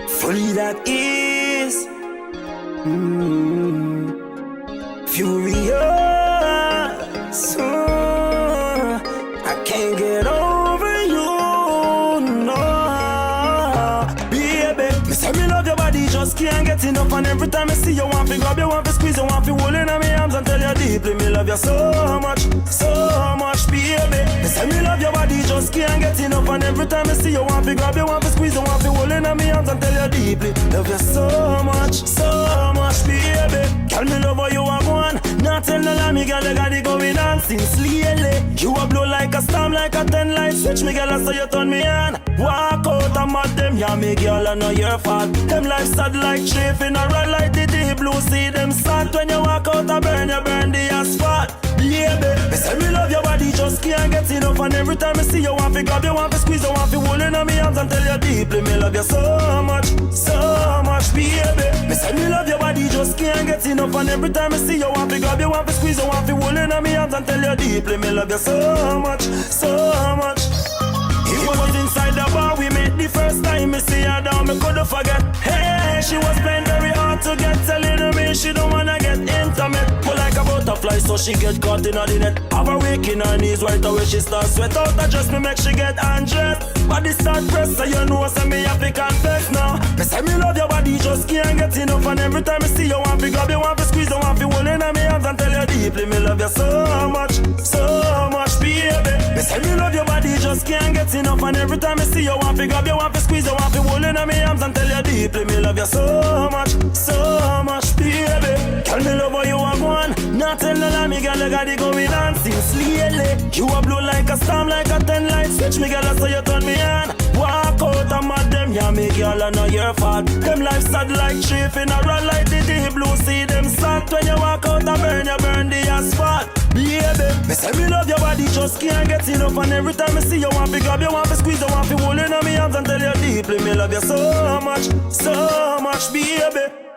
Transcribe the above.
Fully that is furious. I can't get over you, no. Baby, me say me love your body, just can't get enough. And every time I see you, want to grab you, want to squeeze you, want to hold in my arms and tell you deeply me love you so much, baby. Me say me love your body, just can't get enough. And every time I see you, want to grab you, want to squeeze you, want to hold in my arms and tell you deeply love you so much, baby. Tell me love how you are going. Not tell no lie, me girl, you got it going on since lately. You a blow like a storm, like a 10 light switch, me girl, I saw you turn me on. Walk out and mad them, yeah, me girl, I know your fault. Them life sad like chafing, a run like the deep blue sea. Them salt when you walk out, I burn, you burn the asphalt. Yeah, baby, me say me love your body, just can't get enough. And every time I see you, want to grab you, want to squeeze you, want to hold in my arms and tell you deeply me love you so much, baby. Me say me love your body, just can't get enough. And every time I see you, want to grab you, want to squeeze you, want to hold in my arms and tell you deeply me love you so much. It was inside the bar we met the first time. Me see her down, me couldn't forget. Hey, she was playing very hard to get, telling me she don't wanna get intimate. But like a butterfly, so she get caught in the net. Have her waking her knees right away, she start sweat out. I just me make she get undressed. Body start press, so you know, say me have to confess now. Me say me love your body, just can't get enough. And every time I see you, want to grab you, want to squeeze you, want to hold in my arms and tell you deeply me love you so much, baby. Me say me love your body, just can't get enough. And every time I see you, want to grab you, want to squeeze you, want to hold in my arms and tell you deeply me love you so much, baby. Tell me love how you are going. Not tell no lie, me girl, you got it going on since lately. You a blow like a storm, like a 10 light switch, me girl, I saw you turn me on. Walk out and mad them, yeah, me girl, I know your fault. Them life sad like chafing, a run like the deep blue sea. Them salt when you walk out and burn, you burn the asphalt. Baby, me say me love your body, just can't get enough. And every time I see you, want to grab you, want to squeeze you, want to hold in my arms and tell you deeply me love you so much, baby.